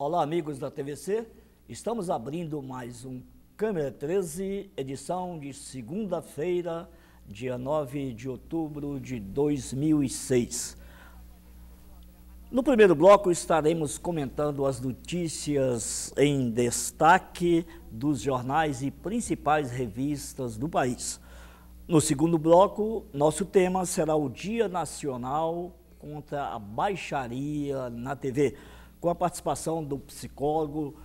Olá, amigos da TVC. Estamos abrindo mais um Câmera 13, edição de segunda-feira, dia 9 de outubro de 2006. No primeiro bloco estaremos comentando as notícias em destaque dos jornais e principais revistas do país. No segundo bloco, nosso tema será o Dia Nacional contra a Baixaria na TV, com a participação do psicólogo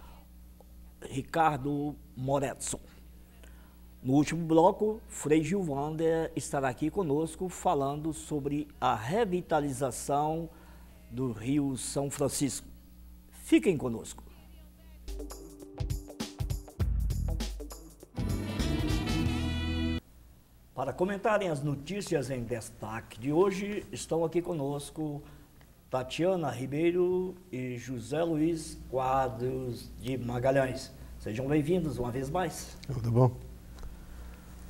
Ricardo Moretson. No último bloco, Frei Gilvander estará aqui conosco falando sobre a revitalização do Rio São Francisco. Fiquem conosco. Para comentarem as notícias em destaque de hoje, estão aqui conosco Tatiana Ribeiro e José Luiz Quadros de Magalhães. Sejam bem-vindos uma vez mais. Tudo bom?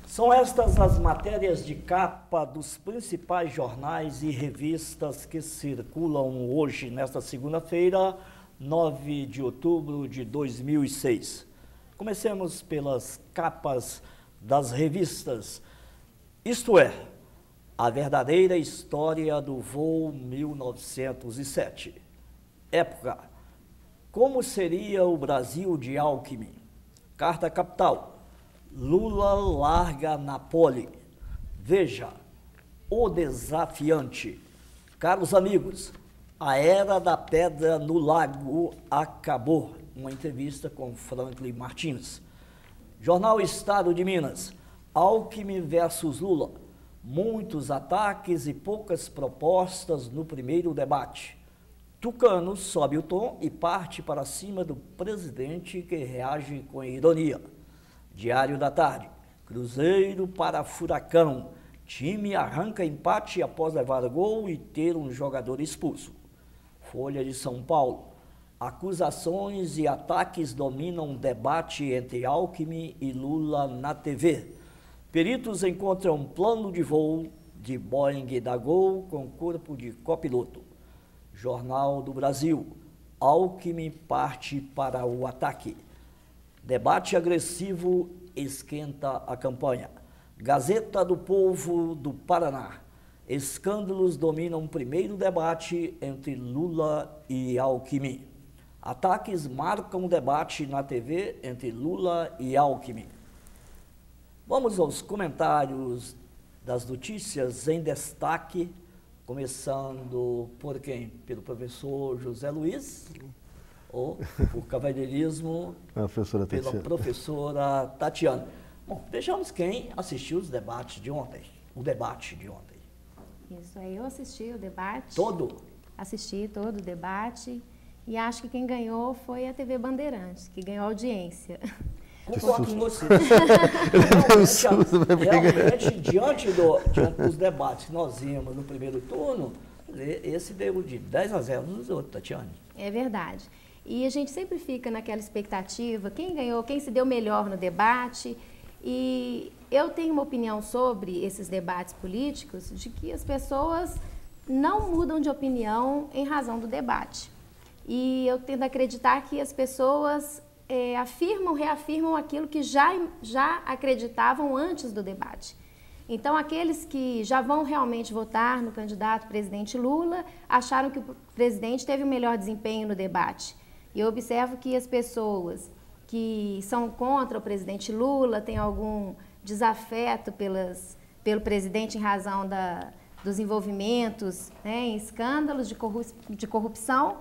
São estas as matérias de capa dos principais jornais e revistas que circulam hoje, nesta segunda-feira, 9 de outubro de 2006. Comecemos pelas capas das revistas. Isto é, a verdadeira história do voo 1907. Época, como seria o Brasil de Alckmin? Carta Capital, Lula larga na pole. Veja, o desafiante. Caros amigos, a era da pedra no lago acabou. Uma entrevista com Franklin Martins. Jornal Estado de Minas, Alckmin versus Lula. Muitos ataques e poucas propostas no primeiro debate. Tucano sobe o tom e parte para cima do presidente, que reage com ironia. Diário da Tarde, Cruzeiro para Furacão. Time arranca empate após levar gol e ter um jogador expulso. Folha de São Paulo, acusações e ataques dominam debate entre Alckmin e Lula na TV. Peritos encontram plano de voo de Boeing da Gol com corpo de copiloto. Jornal do Brasil, Alckmin parte para o ataque. Debate agressivo esquenta a campanha. Gazeta do Povo do Paraná. Escândalos dominam o primeiro debate entre Lula e Alckmin. Ataques marcam o debate na TV entre Lula e Alckmin. Vamos aos comentários das notícias em destaque, começando por quem? Pelo professor José Luiz, ou o cavalheirismo pela professora Tatiana. Bom, vejamos quem assistiu os debates de ontem, o debate de ontem. Isso aí, eu assisti o debate. Todo? Assisti todo o debate e acho que quem ganhou foi a TV Bandeirantes, que ganhou audiência. Concordo com você. Realmente, diante dos debates que nós vimos no primeiro turno, esse deu de 10-0 nos outros, Tatiane. É verdade. E a gente sempre fica naquela expectativa, quem ganhou, quem se deu melhor no debate. E eu tenho uma opinião sobre esses debates políticos, de que as pessoas não mudam de opinião em razão do debate. E eu tento acreditar que as pessoas reafirmam aquilo que já acreditavam antes do debate. Então, aqueles que já vão realmente votar no candidato presidente Lula, acharam que o presidente teve o melhor desempenho no debate. E eu observo que as pessoas que são contra o presidente Lula têm algum desafeto pelo presidente em razão dos envolvimentos, né, em escândalos de corrupção,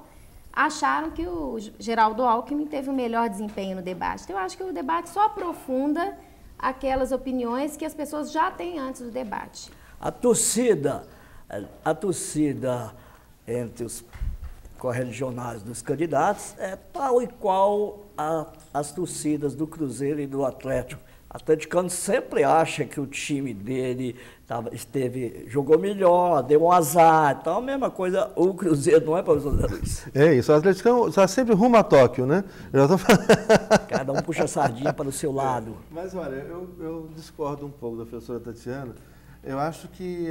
acharam que o Geraldo Alckmin teve o melhor desempenho no debate. Então, eu acho que o debate só aprofunda aquelas opiniões que as pessoas já têm antes do debate. A torcida entre os correligionários dos candidatos é tal e qual as torcidas do Cruzeiro e do Atlético. O atleticano sempre acha que o time dele jogou melhor, deu um azar. Então, a mesma coisa, o Cruzeiro, não é, professor Zé Luiz? É isso, o atleticano está sempre rumo a Tóquio, né? Cada um puxa a sardinha para o seu lado. Mas, olha, eu discordo um pouco da professora Tatiana. Eu acho que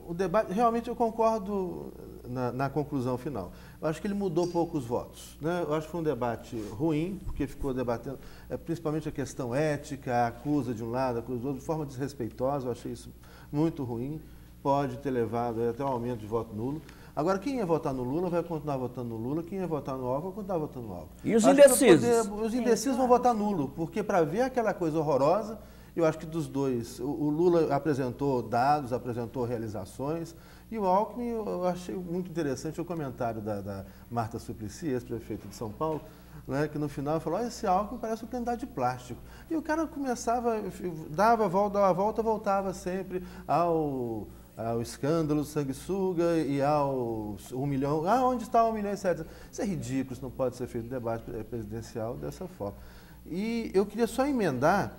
o debate, realmente eu concordo na conclusão final. Eu acho que ele mudou poucos votos, né? Eu acho que foi um debate ruim, porque ficou debatendo principalmente a questão ética, acusa de um lado, acusa do outro, de forma desrespeitosa. Eu achei isso muito ruim, pode ter levado até um aumento de voto nulo. Agora, quem ia votar no Lula vai continuar votando no Lula, quem ia votar no Alckmin vai continuar votando no Alckmin. E os indecisos? Os indecisos vão votar nulo, porque para ver aquela coisa horrorosa, eu acho que dos dois, o Lula apresentou dados, apresentou realizações, e o Alckmin, eu achei muito interessante o comentário da Marta Suplicy, ex-prefeita de São Paulo, né, que no final falou, esse Alckmin parece um candidato de plástico. E o cara começava, dava a volta, voltava sempre ao escândalo, sanguessuga e ao 1 milhão. Onde está 1 milhão e 700? Isso é ridículo, isso não pode ser feito debate presidencial dessa forma. E eu queria só emendar,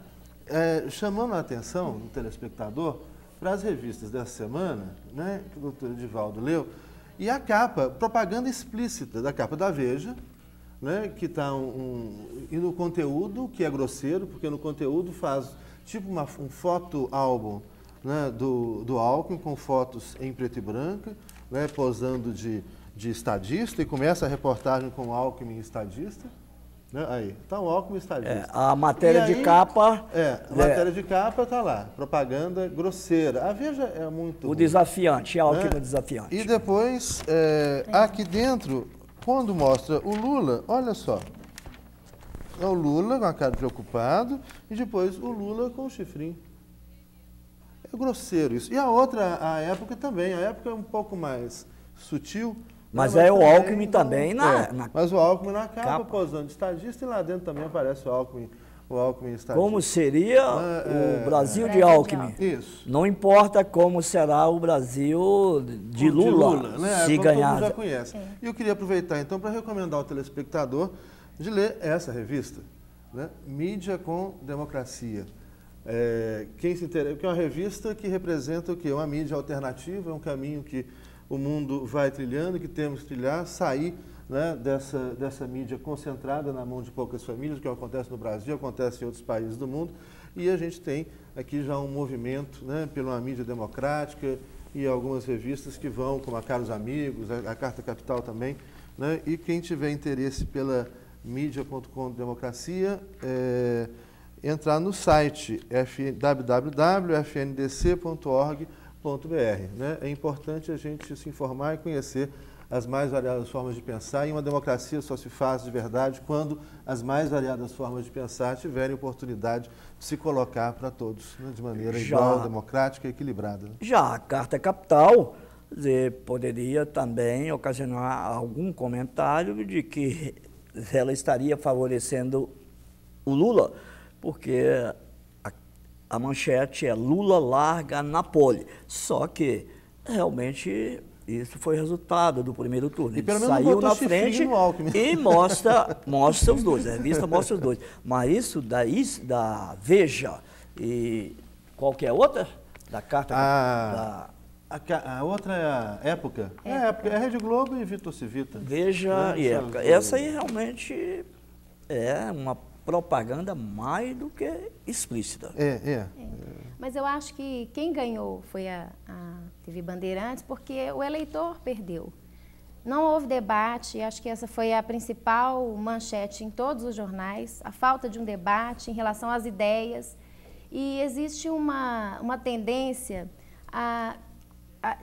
chamando a atenção do telespectador para as revistas dessa semana, né, que o doutor Edivaldo leu, e a capa, propaganda explícita da capa da Veja, né, que está e no conteúdo, que é grosseiro, porque no conteúdo faz tipo um foto-álbum, né, do Alckmin, com fotos em preto e branco, né, posando de estadista, e começa a reportagem com o Alckmin estadista. Né, aí, está o Alckmin estadista. A matéria de capa... A matéria de capa está lá, propaganda grosseira. A Veja é muito... O desafiante, Alckmin desafiante. E depois, aqui dentro, quando mostra o Lula, olha só, é o Lula com a cara preocupado, e depois o Lula com o chifrinho. É grosseiro isso. E a outra, a época também. A época é um pouco mais sutil. Mas é o Alckmin também Mas o Alckmin na capa, posando de estadista, e lá dentro também aparece o Alckmin estadista. Como seria o Brasil de Alckmin? Isso. Não importa como será o Brasil de Lula, né? se ganhar. Todo mundo já conhece. E eu queria aproveitar, então, para recomendar ao telespectador de ler essa revista, né? Mídia com Democracia. Quem se interessa, que é uma revista que representa o quê? Uma mídia alternativa, é um caminho que o mundo vai trilhando, que temos que trilhar, sair, né, dessa mídia concentrada na mão de poucas famílias, que acontece no Brasil, acontece em outros países do mundo, e a gente tem aqui já um movimento, né, pela uma mídia democrática e algumas revistas que vão, como a Caros Amigos, a Carta Capital também, né, e quem tiver interesse pela mídia.com democracia, entrar no site www.fndc.org.br. Né? É importante a gente se informar e conhecer as mais variadas formas de pensar, e uma democracia só se faz de verdade quando as mais variadas formas de pensar tiverem oportunidade de se colocar para todos, né? De maneira igual, democrática e equilibrada. Já a Carta Capital poderia também ocasionar algum comentário de que ela estaria favorecendo o Lula, porque a manchete é Lula larga na pole. Só que, realmente, isso foi resultado do primeiro turno. E Ele saiu na frente e mostra os dois. A revista mostra os dois. Mas isso da Veja e qualquer outra, da Carta... A outra é a Época. É Rede Globo e Vitor Civita. Veja e Época. Essa aí realmente é uma propaganda mais do que explícita. Mas eu acho que quem ganhou foi a TV Bandeirantes, porque o eleitor perdeu. Não houve debate, acho que essa foi a principal manchete em todos os jornais, a falta de um debate em relação às ideias. E existe uma tendência a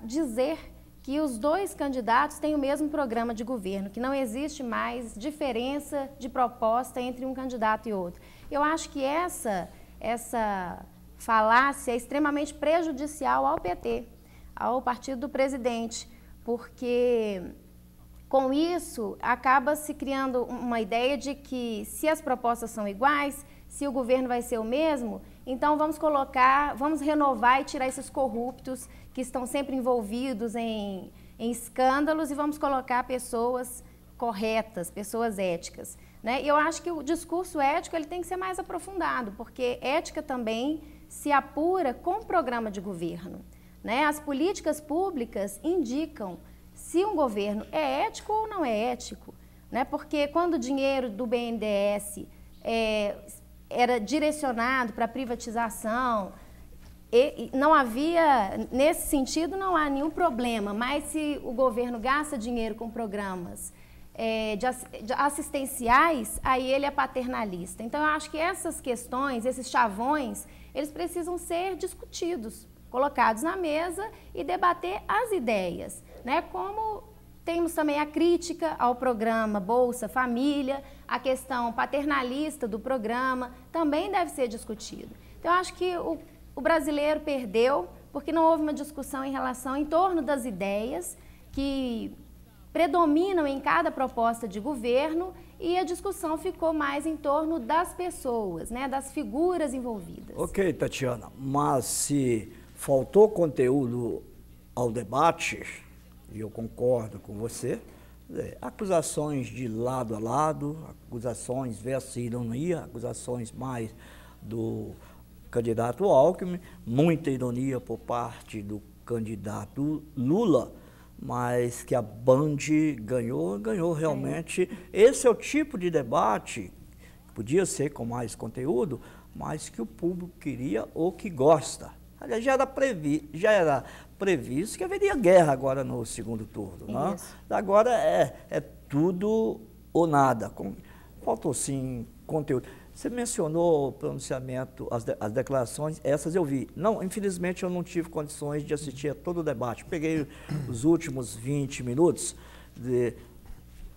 dizer que os dois candidatos têm o mesmo programa de governo, que não existe mais diferença de proposta entre um candidato e outro. Eu acho que essa falácia é extremamente prejudicial ao PT, ao partido do presidente, porque com isso acaba se criando uma ideia de que se as propostas são iguais, se o governo vai ser o mesmo, então vamos renovar e tirar esses corruptos que estão sempre envolvidos em escândalos, e vamos colocar pessoas corretas, pessoas éticas. Né? E eu acho que o discurso ético ele tem que ser mais aprofundado, porque ética também se apura com o programa de governo. Né? As políticas públicas indicam se um governo é ético ou não é ético. Né? Porque quando o dinheiro do BNDES era direcionado para privatização, E não havia, nesse sentido, não há nenhum problema, mas se o governo gasta dinheiro com programas de assistenciais, aí ele é paternalista. Então, eu acho que essas questões, esses chavões, eles precisam ser discutidos, colocados na mesa e debater as ideias, né? Como temos também a crítica ao programa Bolsa Família, a questão paternalista do programa também deve ser discutida. Então, eu acho que o brasileiro perdeu porque não houve uma discussão em torno das ideias que predominam em cada proposta de governo e a discussão ficou mais em torno das pessoas, né, das figuras envolvidas. Ok, Tatiana, mas se faltou conteúdo ao debate, e eu concordo com você, acusações de lado a lado, acusações versus ironia, acusações mais do candidato Alckmin, muita ironia por parte do candidato Lula, mas que a Band ganhou realmente. Era. Esse é o tipo de debate que podia ser com mais conteúdo, mas que o público queria ou que gosta. Aliás, já era previsto que haveria guerra agora no segundo turno. Né? Agora é tudo ou nada. Faltou sim conteúdo. Você mencionou o pronunciamento, as declarações, essas eu vi. Não, infelizmente eu não tive condições de assistir a todo o debate. Peguei os últimos 20 minutos.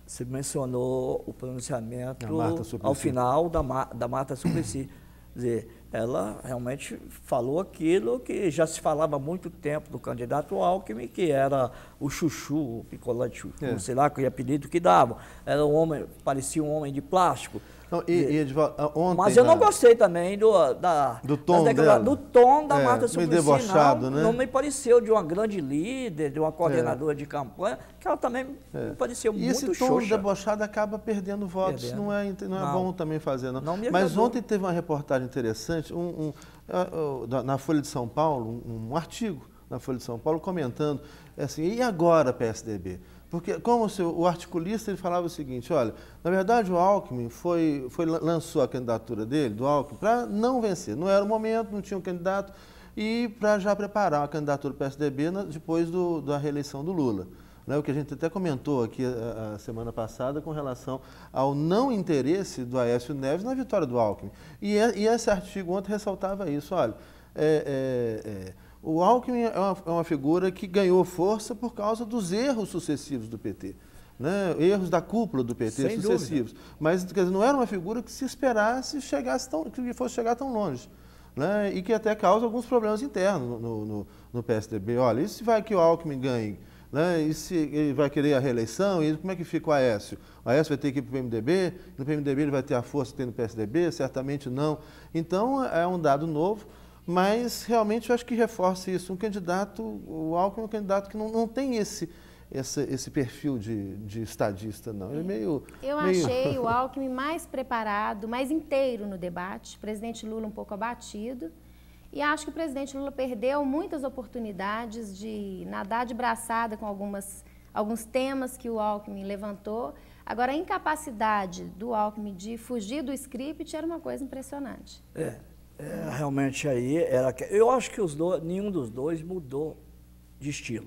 Você mencionou o pronunciamento ao final da Marta Suplicy. Quer dizer, ela realmente falou aquilo que já se falava há muito tempo do candidato Alckmin, que era o chuchu, o picolé de chuchu, sei lá qual é o apelido que davam. Era um homem, parecia um homem de plástico. Não, ontem, mas eu não gostei também do tom da Marta Suplicy, debochado, né? Não me pareceu de uma grande líder, de uma coordenadora de campanha, que ela também me pareceu muito xoxa. E esse tom debochado acaba perdendo votos, não é bom também fazer, não. Mas ontem teve uma reportagem interessante, na Folha de São Paulo, um artigo na Folha de São Paulo comentando, assim, e agora PSDB? Porque, como o articulista, ele falava o seguinte, olha, na verdade o Alckmin lançou a candidatura dele, do Alckmin, para não vencer. Não era o momento, não tinha um candidato, e para já preparar a candidatura do PSDB depois da reeleição do Lula. Né? O que a gente até comentou aqui a semana passada com relação ao não interesse do Aécio Neves na vitória do Alckmin. E esse artigo ontem ressaltava isso, olha... O Alckmin é uma figura que ganhou força por causa dos erros sucessivos do PT, né? Erros da cúpula do PT sem sucessivos. Dúvida. Mas quer dizer, não era uma figura que se esperasse que fosse chegar tão longe, né? E que até causa alguns problemas internos no PSDB. Olha, e se vai que o Alckmin ganhe? Né? E se ele vai querer a reeleição? E como é que fica o Aécio? O Aécio vai ter que ir para o PMDB? No PMDB ele vai ter a força que tem no PSDB? Certamente não. Então, é um dado novo. Mas, realmente, eu acho que reforça isso. O Alckmin é um candidato que não tem esse perfil de estadista, não. Ele é meio... Eu achei o Alckmin mais preparado, mais inteiro no debate. O presidente Lula um pouco abatido. E acho que o presidente Lula perdeu muitas oportunidades de nadar de braçada com alguns temas que o Alckmin levantou. Agora, a incapacidade do Alckmin de fugir do script era uma coisa impressionante. Realmente aí eu acho que nenhum dos dois mudou de estilo.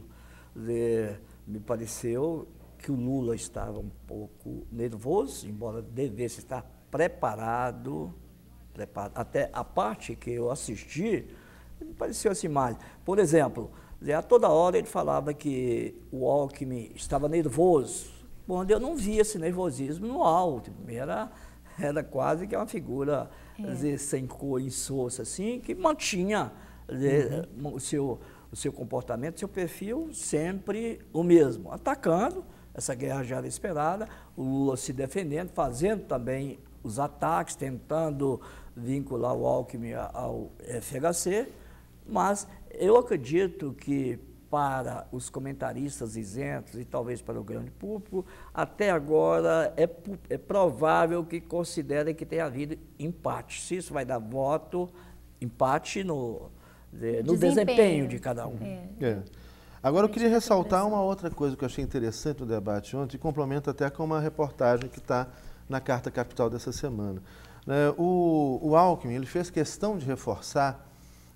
Me pareceu que o Lula estava um pouco nervoso, embora devesse estar preparado. Até a parte que eu assisti, me pareceu assim mais. Por exemplo, a toda hora ele falava que o Alckmin estava nervoso, quando eu não via esse nervosismo no Alckmin. Era quase que uma figura, às vezes, sem cor, insossa, assim, que mantinha o seu comportamento, seu perfil sempre o mesmo, atacando, essa guerra já era esperada, o Lula se defendendo, fazendo também os ataques, tentando vincular o Alckmin ao FHC, mas eu acredito que para os comentaristas isentos e talvez para o grande público, até agora é provável que considerem que tenha havido empate. Se isso vai dar voto, empate no desempenho de cada um. Agora eu queria ressaltar uma outra coisa que eu achei interessante no debate ontem, e complemento até com uma reportagem que está na Carta Capital dessa semana. O Alckmin ele fez questão de reforçar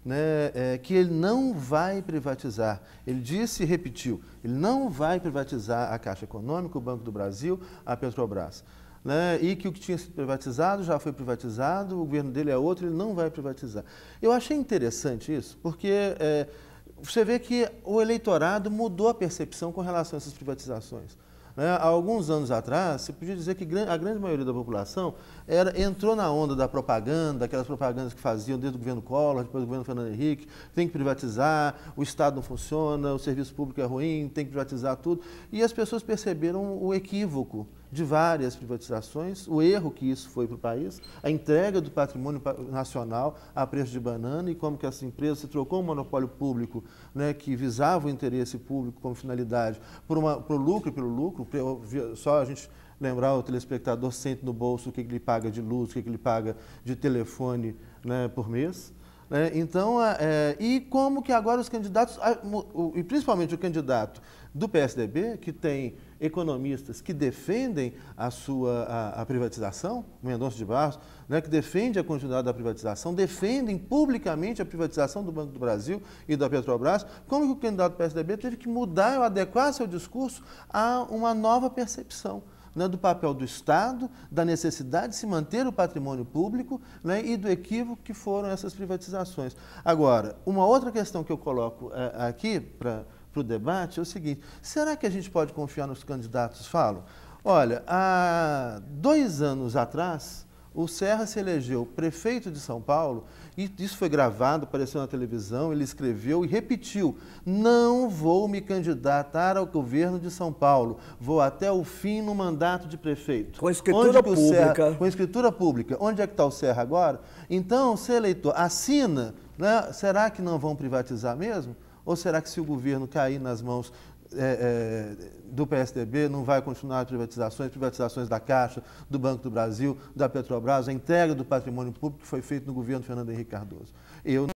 né, que ele não vai privatizar. Ele disse e repetiu, ele não vai privatizar a Caixa Econômica, o Banco do Brasil, a Petrobras. Né, e que o que tinha sido privatizado já foi privatizado, o governo dele é outro, ele não vai privatizar. Eu achei interessante isso, porque você vê que o eleitorado mudou a percepção com relação a essas privatizações. Né? Há alguns anos atrás, você podia dizer que a grande maioria da população entrou na onda da propaganda, aquelas propagandas que faziam desde o governo Collor, depois do governo Fernando Henrique, tem que privatizar, o Estado não funciona, o serviço público é ruim, tem que privatizar tudo. E as pessoas perceberam o equívoco de várias privatizações, o erro que isso foi para o país, a entrega do patrimônio nacional a preço de banana e como que essa empresa se trocou um monopólio público, né, que visava o interesse público como finalidade por o lucro e pelo lucro. Só a gente lembrar, o telespectador sente no bolso o que ele paga de luz, o que ele paga de telefone, né, por mês. Então, e como que agora os candidatos, e principalmente o candidato do PSDB, que tem economistas que defendem a privatização, o Mendonça de Barros, né, que defende a continuidade da privatização, defendem publicamente a privatização do Banco do Brasil e da Petrobras, como que o candidato do PSDB teve que mudar ou adequar seu discurso a uma nova percepção, né, do papel do Estado, da necessidade de se manter o patrimônio público, né, e do equívoco que foram essas privatizações. Agora, uma outra questão que eu coloco aqui para o debate é o seguinte: será que a gente pode confiar nos candidatos? Falam, olha, há 2 anos atrás, o Serra se elegeu prefeito de São Paulo, e isso foi gravado, apareceu na televisão, ele escreveu e repetiu: não vou me candidatar ao governo de São Paulo, vou até o fim no mandato de prefeito. Com escritura pública. Serra, com escritura pública. Onde é que está o Serra agora? Então, se eleitor assina, né, será que não vão privatizar mesmo? Ou será que se o governo cair nas mãos do PSDB, não vai continuar privatizações da Caixa, do Banco do Brasil, da Petrobras, a entrega do patrimônio público que foi feito no governo Fernando Henrique Cardoso? Eu